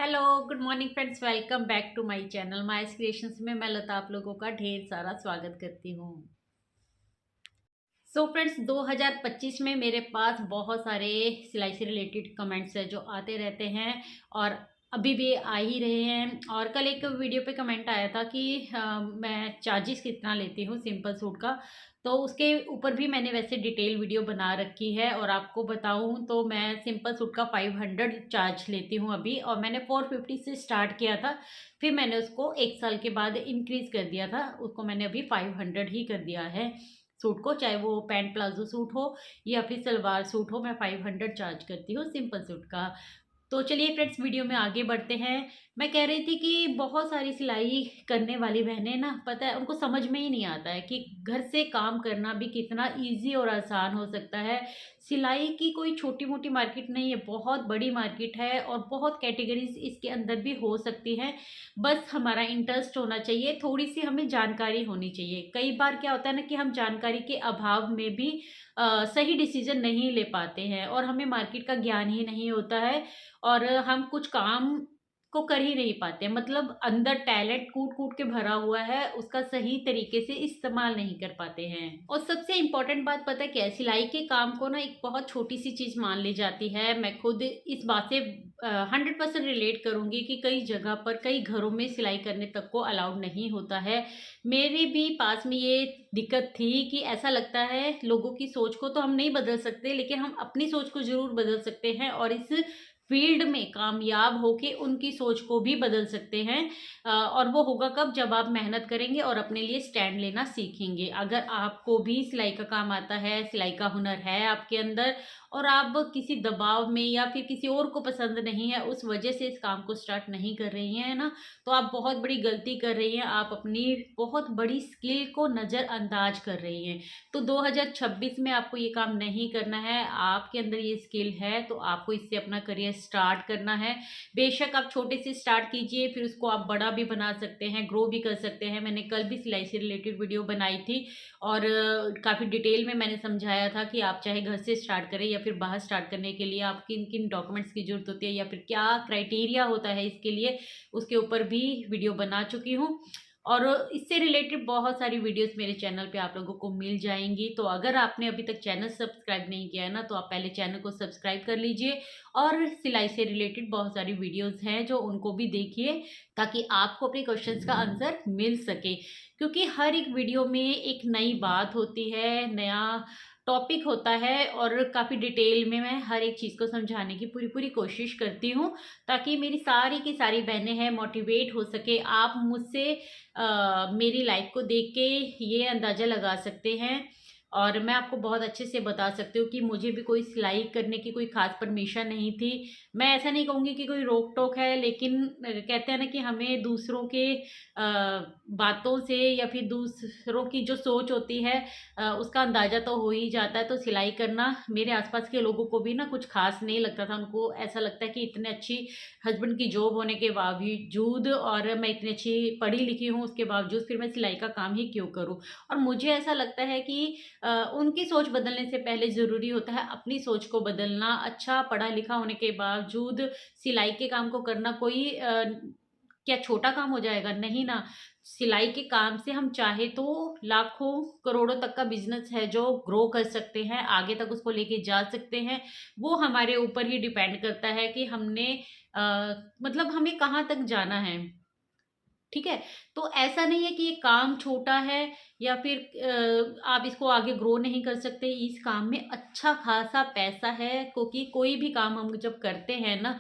Hello, good morning friends. Welcome back to my channel माइस creations में मैं लता आप लोगों का ढेर सारा स्वागत करती हूँ। सो फ्रेंड्स, 2025 में मेरे पास बहुत सारे सिलाई से रिलेटेड कमेंट्स है जो आते रहते हैं और अभी भी आ ही रहे हैं। और कल एक वीडियो पे कमेंट आया था कि मैं चार्जेस कितना लेती हूँ सिंपल सूट का। तो उसके ऊपर भी मैंने वैसे डिटेल वीडियो बना रखी है और आपको बताऊँ तो मैं सिंपल सूट का 500 चार्ज लेती हूँ अभी, और मैंने 450 से स्टार्ट किया था। फिर मैंने उसको एक साल के बाद इंक्रीज कर दिया था, उसको मैंने अभी 500 ही कर दिया है सूट को। चाहे वो पैंट प्लाजो सूट हो या फिर सलवार सूट हो, मैं 500 चार्ज करती हूँ सिंपल सूट का। तो चलिए फ्रेंड्स, वीडियो में आगे बढ़ते हैं। मैं कह रही थी कि बहुत सारी सिलाई करने वाली बहनें ना, पता है उनको समझ में ही नहीं आता है कि घर से काम करना भी कितना इजी और आसान हो सकता है। सिलाई की कोई छोटी मोटी मार्केट नहीं है, बहुत बड़ी मार्केट है और बहुत कैटेगरीज इसके अंदर भी हो सकती हैं। बस हमारा इंटरेस्ट होना चाहिए, थोड़ी सी हमें जानकारी होनी चाहिए। कई बार क्या होता है ना कि हम जानकारी के अभाव में भी सही डिसीजन नहीं ले पाते हैं और हमें मार्केट का ज्ञान ही नहीं होता है और हम कुछ काम को कर ही नहीं पाते। मतलब अंदर टैलेंट कूट कूट के भरा हुआ है, उसका सही तरीके से इस्तेमाल नहीं कर पाते हैं। और सबसे इम्पोर्टेंट बात पता है क्या है, सिलाई के काम को ना एक बहुत छोटी सी चीज मान ली जाती है। मैं खुद इस बात से 100% रिलेट करूंगी कि कई जगह पर कई घरों में सिलाई करने तक को अलाउड नहीं होता है। मेरे भी पास में ये दिक्कत थी कि ऐसा लगता है लोगों की सोच को तो हम नहीं बदल सकते, लेकिन हम अपनी सोच को जरूर बदल सकते हैं और इस फील्ड में कामयाब होके उनकी सोच को भी बदल सकते हैं। और वो होगा कब, जब आप मेहनत करेंगे और अपने लिए स्टैंड लेना सीखेंगे। अगर आपको भी सिलाई का काम आता है, सिलाई का हुनर है आपके अंदर और आप किसी दबाव में या फिर किसी और को पसंद नहीं है उस वजह से इस काम को स्टार्ट नहीं कर रही हैं ना, तो आप बहुत बड़ी गलती कर रही हैं। आप अपनी बहुत बड़ी स्किल को नज़रअंदाज कर रही हैं। तो 2026 में आपको ये काम नहीं करना है। आपके अंदर ये स्किल है तो आपको इससे अपना करियर स्टार्ट करना है। बेशक आप छोटे से स्टार्ट कीजिए, फिर उसको आप बड़ा भी बना सकते हैं, ग्रो भी कर सकते हैं। मैंने कल भी सिलाई से रिलेटेड वीडियो बनाई थी और काफ़ी डिटेल में मैंने समझाया था कि आप चाहे घर से स्टार्ट करें या फिर बाहर स्टार्ट करने के लिए आप किन किन डॉक्यूमेंट्स की ज़रूरत होती है या फिर क्या क्राइटेरिया होता है इसके लिए, उसके ऊपर भी वीडियो बना चुकी हूँ। और इससे रिलेटेड बहुत सारी वीडियोस मेरे चैनल पे आप लोगों को मिल जाएंगी। तो अगर आपने अभी तक चैनल सब्सक्राइब नहीं किया है ना, तो आप पहले चैनल को सब्सक्राइब कर लीजिए और सिलाई से रिलेटेड बहुत सारी वीडियोस हैं जो उनको भी देखिए, ताकि आपको अपने क्वेश्चंस का आंसर मिल सके। क्योंकि हर एक वीडियो में एक नई बात होती है, नया टॉपिक होता है और काफ़ी डिटेल में मैं हर एक चीज़ को समझाने की पूरी पूरी कोशिश करती हूँ, ताकि मेरी सारी की सारी बहनें हैं मोटिवेट हो सके। आप मुझसे मेरी लाइफ को देख के ये अंदाज़ा लगा सकते हैं और मैं आपको बहुत अच्छे से बता सकती हूँ कि मुझे भी कोई सिलाई करने की कोई ख़ास परमिशन नहीं थी। मैं ऐसा नहीं कहूँगी कि कोई रोक टोक है, लेकिन कहते हैं ना कि हमें दूसरों के बातों से या फिर दूसरों की जो सोच होती है उसका अंदाज़ा तो हो ही जाता है। तो सिलाई करना मेरे आसपास के लोगों को भी ना कुछ खास नहीं लगता था। उनको ऐसा लगता है कि इतने अच्छी हस्बैंड की जॉब होने के बावजूद और मैं इतनी अच्छी पढ़ी लिखी हूँ उसके बावजूद फिर मैं सिलाई का काम ही क्यों करूँ। और मुझे ऐसा लगता है कि उनकी सोच बदलने से पहले ज़रूरी होता है अपनी सोच को बदलना। अच्छा पढ़ा लिखा होने के बावजूद सिलाई के काम को करना कोई क्या छोटा काम हो जाएगा? नहीं ना। सिलाई के काम से हम चाहे तो लाखों करोड़ों तक का बिजनेस है जो ग्रो कर सकते हैं, आगे तक उसको लेके जा सकते हैं। वो हमारे ऊपर ही डिपेंड करता है कि हमने अ, मतलब हमें कहाँ तक जाना है। ठीक है? तो ऐसा नहीं है कि ये काम छोटा है या फिर आप इसको आगे ग्रो नहीं कर सकते। इस काम में अच्छा खासा पैसा है, क्योंकि कोई भी काम हम जब करते हैं ना,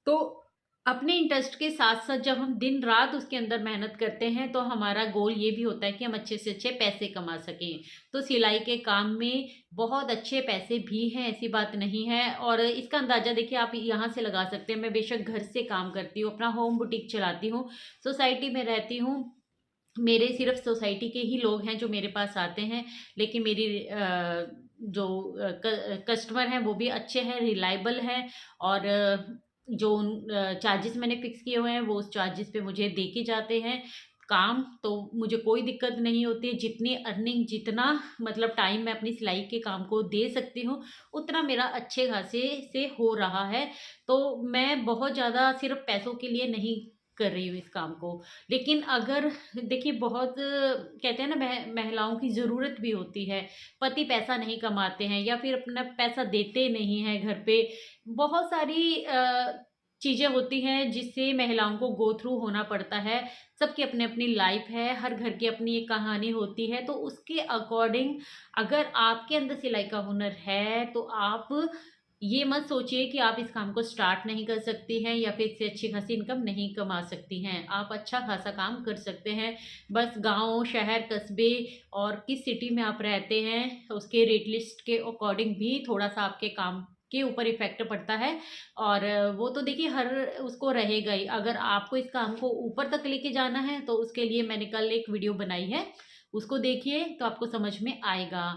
तो अपने इंटरेस्ट के साथ-साथ जब हम दिन-रात उसके अंदर मेहनत करते हैं, तो हमारा गोल ये भी होता है कि हम अच्छे से अच्छे पैसे कमा सकें। तो सिलाई के काम में बहुत अच्छे पैसे भी हैं, ऐसी बात नहीं है। और इसका अंदाज़ा देखिए आप यहाँ से लगा सकते हैं। मैं बेशक घर से काम करती हूँ, अपना होम बुटीक चलाती हूँ, सोसाइटी में रहती हूँ। मेरे सिर्फ़ सोसाइटी के ही लोग हैं जो मेरे पास आते हैं, लेकिन मेरी जो कस्टमर हैं वो भी अच्छे हैं, रिलायबल हैं और जो चार्जेस मैंने फ़िक्स किए हुए हैं वो उस चार्जेस पे मुझे दे के जाते हैं। काम, तो मुझे कोई दिक्कत नहीं होती है। जितनी अर्निंग, जितना मतलब टाइम मैं अपनी सिलाई के काम को दे सकती हूँ, उतना मेरा अच्छे खासे से हो रहा है। तो मैं बहुत ज़्यादा सिर्फ़ पैसों के लिए नहीं कर रही हूँ इस काम को। लेकिन अगर देखिए, बहुत कहते हैं ना, महिलाओं की ज़रूरत भी होती है। पति पैसा नहीं कमाते हैं या फिर अपना पैसा देते नहीं हैं घर पे। बहुत सारी चीज़ें होती हैं जिससे महिलाओं को गो थ्रू होना पड़ता है। सबकी अपनी-अपनी लाइफ़ है, हर घर की अपनी एक कहानी होती है, तो उसके अकॉर्डिंग अगर आपके अंदर सिलाई का हुनर है, तो आप ये मत सोचिए कि आप इस काम को स्टार्ट नहीं कर सकती हैं या फिर इससे अच्छी खासी इनकम नहीं कमा सकती हैं। आप अच्छा खासा काम कर सकते हैं। बस गाँव, शहर, कस्बे और किस सिटी में आप रहते हैं, उसके रेट लिस्ट के अकॉर्डिंग भी थोड़ा-सा आपके काम के ऊपर इफ़ेक्ट पड़ता है। और वो तो देखिए हर उसको रहेगा ही। अगर आपको इस काम को ऊपर तक लेके जाना है, तो उसके लिए मैंने कल एक वीडियो बनाई है, उसको देखिए तो आपको समझ में आएगा।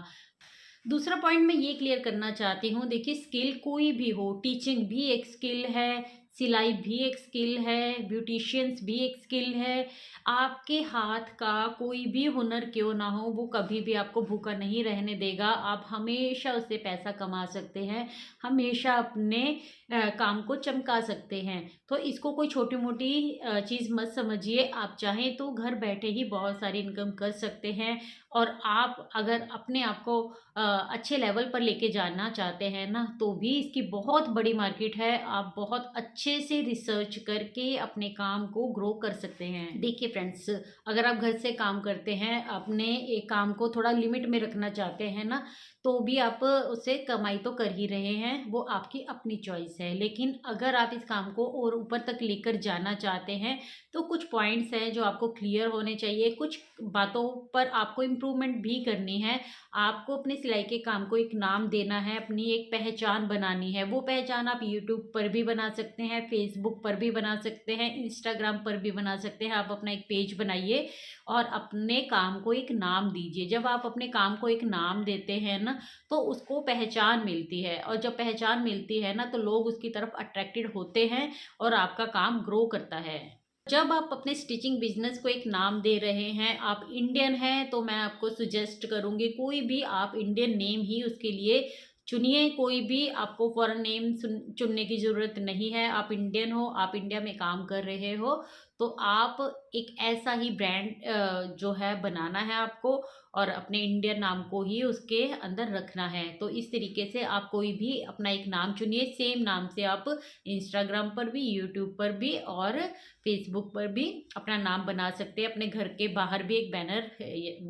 दूसरा पॉइंट मैं ये क्लियर करना चाहती हूँ, देखिए स्किल कोई भी हो, टीचिंग भी एक स्किल है, सिलाई भी एक स्किल है, ब्यूटिशियंस भी एक स्किल है। आपके हाथ का कोई भी हुनर क्यों ना हो, वो कभी भी आपको भूखा नहीं रहने देगा। आप हमेशा उससे पैसा कमा सकते हैं, हमेशा अपने काम को चमका सकते हैं। तो इसको कोई छोटी-मोटी चीज़ मत समझिए। आप चाहें तो घर बैठे ही बहुत सारी इनकम कर सकते हैं। और आप अगर अपने आप को अच्छे लेवल पर लेके जाना चाहते हैं ना, तो भी इसकी बहुत बड़ी मार्केट है। आप बहुत अच्छे से रिसर्च करके अपने काम को ग्रो कर सकते हैं। देखिए फ्रेंड्स, अगर आप घर से काम करते हैं, अपने एक काम को थोड़ा लिमिट में रखना चाहते हैं ना, तो भी आप उससे कमाई तो कर ही रहे हैं, वो आपकी अपनी चॉइस है। लेकिन अगर आप इस काम को और ऊपर तक लेकर जाना चाहते हैं, तो कुछ पॉइंट्स हैं जो आपको क्लियर होने चाहिए, कुछ बातों पर आपको इम्प्रूवमेंट भी करनी है। आपको अपने सिलाई के काम को एक नाम देना है, अपनी एक पहचान बनानी है। वो पहचान आप यूट्यूब पर भी बना सकते हैं, फेसबुक पर भी बना सकते हैं, इंस्टाग्राम पर भी बना सकते हैं। आप अपना एक पेज बनाइए और अपने काम को एक नाम दीजिए। जब आप अपने काम को एक नाम देते हैं ना, तो उसको पहचान मिलती है, और जब पहचान मिलती है ना, तो लोग उसकी तरफ अट्रैक्टेड होते हैं और आपका काम ग्रो करता है। जब आप अपने स्टिचिंग बिजनेस को एक नाम दे रहे हैं, आप इंडियन हैं, तो मैं आपको सजेस्ट करूंगी कोई भी आप इंडियन नेम ही उसके लिए चुनिए। कोई भी आपको फॉरेन नेम चुनने की ज़रूरत नहीं है। आप इंडियन हो, आप इंडिया में काम कर रहे हो, तो आप एक ऐसा ही ब्रांड जो है बनाना है आपको, और अपने इंडियन नाम को ही उसके अंदर रखना है। तो इस तरीके से आप कोई भी अपना एक नाम चुनिए। सेम नाम से आप इंस्टाग्राम पर भी, यूट्यूब पर भी और फेसबुक पर भी अपना नाम बना सकते हैं। अपने घर के बाहर भी एक बैनर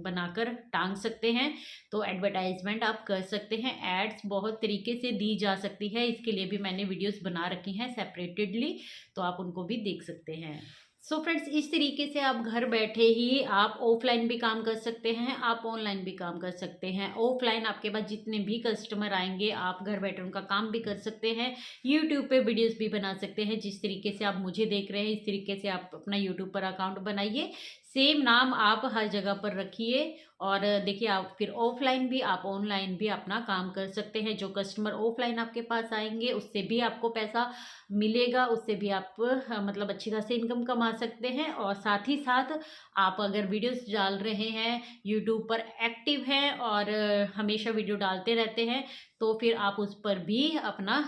बनाकर टांग सकते हैं। तो एडवर्टाइजमेंट आप कर सकते हैं। एड्स बहुत तरीके से दी जा सकती है, इसके लिए भी मैंने वीडियोस बना रखी हैं सेपरेटेडली, तो आप उनको भी देख सकते हैं। सो फ्रेंड्स, इस तरीके से आप घर बैठे ही आप ऑफलाइन भी काम कर सकते हैं, आप ऑनलाइन भी काम कर सकते हैं। ऑफलाइन आपके पास जितने भी कस्टमर आएंगे, आप घर बैठे उनका काम भी कर सकते हैं। यूट्यूब पे वीडियोस भी बना सकते हैं। जिस तरीके से आप मुझे देख रहे हैं, इस तरीके से आप अपना यूट्यूब पर अकाउंट बनाइए। सेम नाम आप हर जगह पर रखिए, और देखिए आप फिर ऑफलाइन भी, आप ऑनलाइन भी अपना काम कर सकते हैं। जो कस्टमर ऑफलाइन आपके पास आएंगे, उससे भी आपको पैसा मिलेगा, उससे भी आप मतलब अच्छी खासी इनकम कमा सकते हैं। और साथ ही साथ आप अगर वीडियोस डाल रहे हैं, यूट्यूब पर एक्टिव हैं और हमेशा वीडियो डालते रहते हैं, तो फिर आप उस पर भी अपना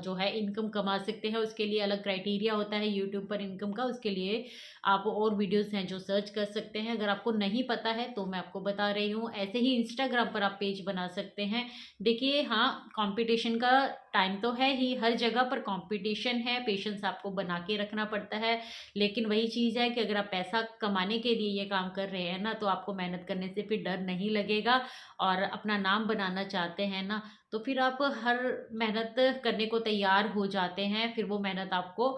जो है इनकम कमा सकते हैं। उसके लिए अलग क्राइटेरिया होता है यूट्यूब पर इनकम का, उसके लिए आप और वीडियोस हैं जो सर्च कर सकते हैं। अगर आपको नहीं पता है तो मैं आपको बता रही हूँ। ऐसे ही इंस्टाग्राम पर आप पेज बना सकते हैं। देखिए हाँ, कंपटीशन का टाइम तो है ही, हर जगह पर कंपटीशन है, पेशेंस आपको बना के रखना पड़ता है। लेकिन वही चीज़ है कि अगर आप पैसा कमाने के लिए ये काम कर रहे हैं ना, तो आपको मेहनत करने से फिर डर नहीं लगेगा, और अपना नाम बनाना चाहते हैं ना, तो फिर आप हर मेहनत करने को तैयार हो जाते हैं। फिर वो मेहनत आपको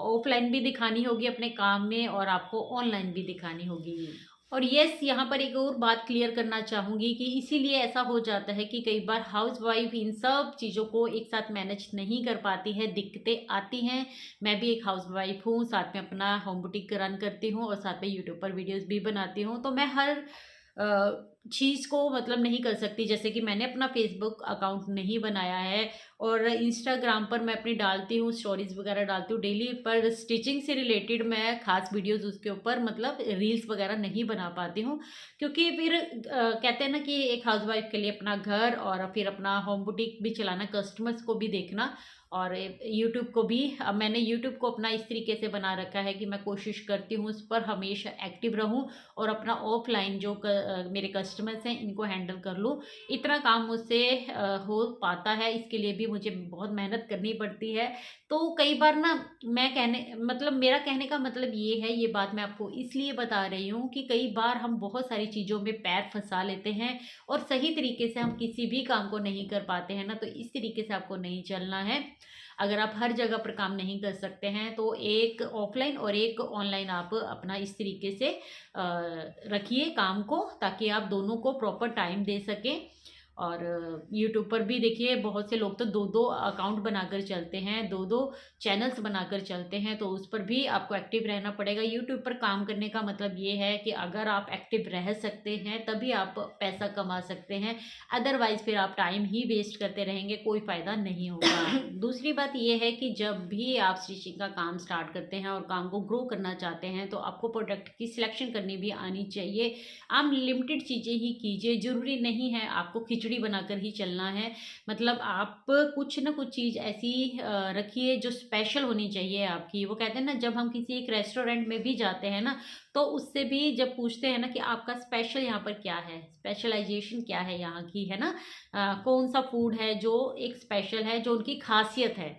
ऑफलाइन भी दिखानी होगी अपने काम में, और आपको ऑनलाइन भी दिखानी होगी। और यस, यहाँ पर एक और बात क्लियर करना चाहूँगी कि इसीलिए ऐसा हो जाता है कि कई बार हाउसवाइफ इन सब चीज़ों को एक साथ मैनेज नहीं कर पाती है, दिक्कतें आती हैं। मैं भी एक हाउसवाइफ हूँ, साथ में अपना होम बुटीक रन करती हूँ और साथ में यूट्यूब पर वीडियोस भी बनाती हूँ। तो मैं हर चीज़ को मतलब नहीं कर सकती। जैसे कि मैंने अपना फेसबुक अकाउंट नहीं बनाया है और इंस्टाग्राम पर मैं अपनी डालती हूँ, स्टोरीज़ वगैरह डालती हूँ डेली, पर स्टिचिंग से रिलेटेड मैं ख़ास वीडियोज़ उसके ऊपर मतलब रील्स वगैरह नहीं बना पाती हूँ। क्योंकि फिर कहते हैं ना कि एक हाउसवाइफ़ के लिए अपना घर और फिर अपना होम बुटीक भी चलाना, कस्टमर्स को भी देखना और यूट्यूब को भी। अब मैंने यूट्यूब को अपना इस तरीके से बना रखा है कि मैं कोशिश करती हूँ उस पर हमेशा एक्टिव रहूँ और अपना ऑफलाइन जो मेरे कस्टमर्स हैं इनको हैंडल कर लूँ। इतना काम मुझसे हो पाता है, इसके लिए भी मुझे बहुत मेहनत करनी पड़ती है। तो कई बार ना मैं कहने मतलब मेरा कहने का मतलब ये है, ये बात मैं आपको इसलिए बता रही हूँ कि कई बार हम बहुत सारी चीज़ों में पैर फंसा लेते हैं और सही तरीके से हम किसी भी काम को नहीं कर पाते हैं ना, तो इस तरीके से आपको नहीं चलना है। अगर आप हर जगह पर काम नहीं कर सकते हैं तो एक ऑफलाइन और एक ऑनलाइन आप अपना इस तरीके से रखिए काम को, ताकि आप दोनों को प्रॉपर टाइम दे सकें। और यूट्यूब पर भी देखिए बहुत से लोग तो दो दो अकाउंट बनाकर चलते हैं, दो दो चैनल्स बनाकर चलते हैं, तो उस पर भी आपको एक्टिव रहना पड़ेगा। यूट्यूब पर काम करने का मतलब ये है कि अगर आप एक्टिव रह सकते हैं तभी आप पैसा कमा सकते हैं, अदरवाइज फिर आप टाइम ही वेस्ट करते रहेंगे, कोई फ़ायदा नहीं होगा। दूसरी बात ये है कि जब भी आप स्टिचिंग का काम स्टार्ट करते हैं और काम को ग्रो करना चाहते हैं तो आपको प्रोडक्ट की सिलेक्शन करनी भी आनी चाहिए। आप लिमिटेड चीज़ें ही कीजिए, ज़रूरी नहीं है आपको खिचड़ी बनाकर ही चलना है। मतलब आप कुछ ना कुछ चीज़ ऐसी रखिए जो स्पेशल होनी चाहिए आपकी। वो कहते हैं ना, जब हम किसी एक रेस्टोरेंट में भी जाते हैं ना, तो उससे भी जब पूछते हैं ना कि आपका स्पेशल यहाँ पर क्या है, स्पेशलाइजेशन क्या है यहाँ की, है ना, कौन सा फूड है जो एक स्पेशल है, जो उनकी खासियत है।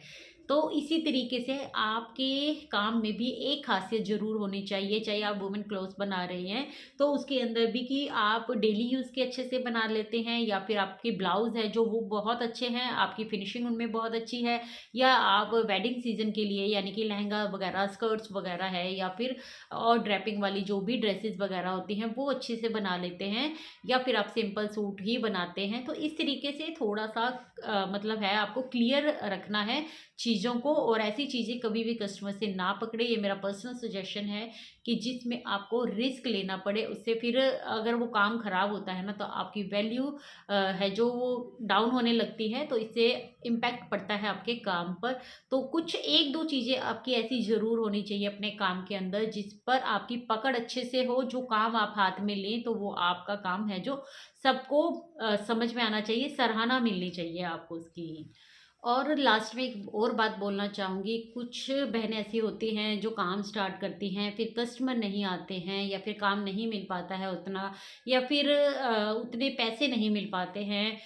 तो इसी तरीके से आपके काम में भी एक खासियत ज़रूर होनी चाहिए, चाहे आप वुमेन क्लोथ्स बना रहे हैं तो उसके अंदर भी कि आप डेली यूज़ के अच्छे से बना लेते हैं, या फिर आपके ब्लाउज़ है जो वो बहुत अच्छे हैं, आपकी फिनिशिंग उनमें बहुत अच्छी है, या आप वेडिंग सीजन के लिए यानी कि लहंगा वगैरह, स्कर्ट्स वगैरह है, या फिर और ड्रेपिंग वाली जो भी ड्रेसेस वगैरह होती हैं वो अच्छे से बना लेते हैं, या फिर आप सिंपल सूट ही बनाते हैं। तो इस तरीके से थोड़ा सा मतलब है आपको क्लियर रखना है चीज़ों को, और ऐसी चीज़ें कभी भी कस्टमर से ना पकड़े, ये मेरा पर्सनल सजेशन है कि जिसमें आपको रिस्क लेना पड़े। उससे फिर अगर वो काम ख़राब होता है ना तो आपकी वैल्यू है जो वो डाउन होने लगती है, तो इससे इम्पैक्ट पड़ता है आपके काम पर। तो कुछ एक दो चीज़ें आपकी ऐसी ज़रूर होनी चाहिए अपने काम के अंदर जिस पर आपकी पकड़ अच्छे से हो, जो काम आप हाथ में लें तो वो आपका काम है जो सबको समझ में आना चाहिए, सराहना मिलनी चाहिए आपको उसकी। और लास्ट में एक और बात बोलना चाहूँगी, कुछ बहनें ऐसी होती हैं जो काम स्टार्ट करती हैं, फिर कस्टमर नहीं आते हैं, या फिर काम नहीं मिल पाता है उतना, या फिर उतने पैसे नहीं मिल पाते हैं,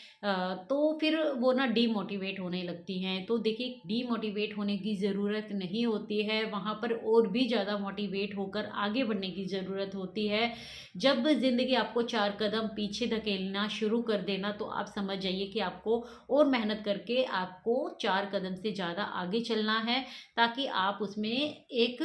तो फिर वो ना डीमोटिवेट होने लगती हैं। तो देखिए, डीमोटिवेट होने की ज़रूरत नहीं होती है, वहाँ पर और भी ज़्यादा मोटिवेट होकर आगे बढ़ने की ज़रूरत होती है। जब ज़िंदगी आपको 4 कदम पीछे धकेलना शुरू कर देना, तो आप समझ जाइए कि आपको और मेहनत करके आपको 4 कदम से ज़्यादा आगे चलना है, ताकि आप उसमें एक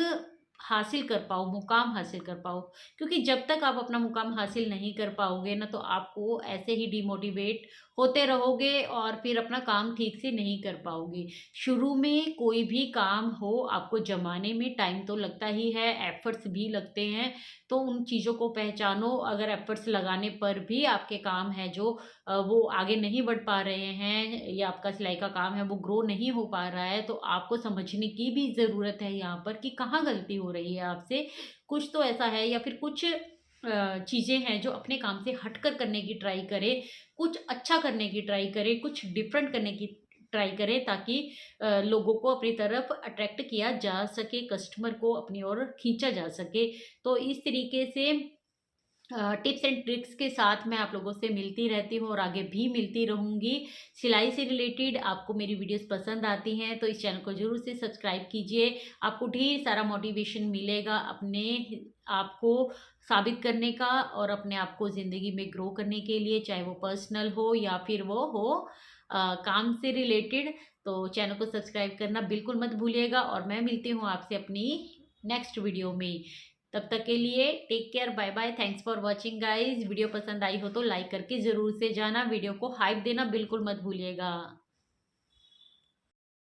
हासिल कर पाओ, मुकाम हासिल कर पाओ। क्योंकि जब तक आप अपना मुकाम हासिल नहीं कर पाओगे ना, तो आपको ऐसे ही डिमोटिवेट होते रहोगे और फिर अपना काम ठीक से नहीं कर पाओगे। शुरू में कोई भी काम हो, आपको जमाने में टाइम तो लगता ही है, एफर्ट्स भी लगते हैं, तो उन चीज़ों को पहचानो। अगर एफर्ट्स लगाने पर भी आपके काम है जो वो आगे नहीं बढ़ पा रहे हैं, या आपका सिलाई का काम है वो ग्रो नहीं हो पा रहा है, तो आपको समझने की भी ज़रूरत है यहाँ पर कि कहाँ गलती हो रही है आपसे। कुछ तो ऐसा है, या फिर कुछ चीज़ें हैं जो अपने काम से हटकर करने की ट्राई करें, कुछ अच्छा करने की ट्राई करें, कुछ डिफरेंट करने की ट्राई करें, ताकि लोगों को अपनी तरफ अट्रैक्ट किया जा सके, कस्टमर को अपनी ओर खींचा जा सके। तो इस तरीके से टिप्स एंड ट्रिक्स के साथ मैं आप लोगों से मिलती रहती हूँ और आगे भी मिलती रहूँगी। सिलाई से रिलेटेड आपको मेरी वीडियोस पसंद आती हैं तो इस चैनल को ज़रूर से सब्सक्राइब कीजिए। आपको ढेर सारा मोटिवेशन मिलेगा अपने आप को साबित करने का और अपने आप को ज़िंदगी में ग्रो करने के लिए, चाहे वो पर्सनल हो या फिर वो हो काम से रिलेटेड। तो चैनल को सब्सक्राइब करना बिल्कुल मत भूलिएगा, और मैं मिलती हूँ आपसे अपनी नेक्स्ट वीडियो में। तब तक के लिए take care, bye bye, thanks for watching guys. Video पसंद आई हो तो लाइक करके ज़रूर से जाना, वीडियो को हाइप देना बिल्कुल मत भूलिएगा।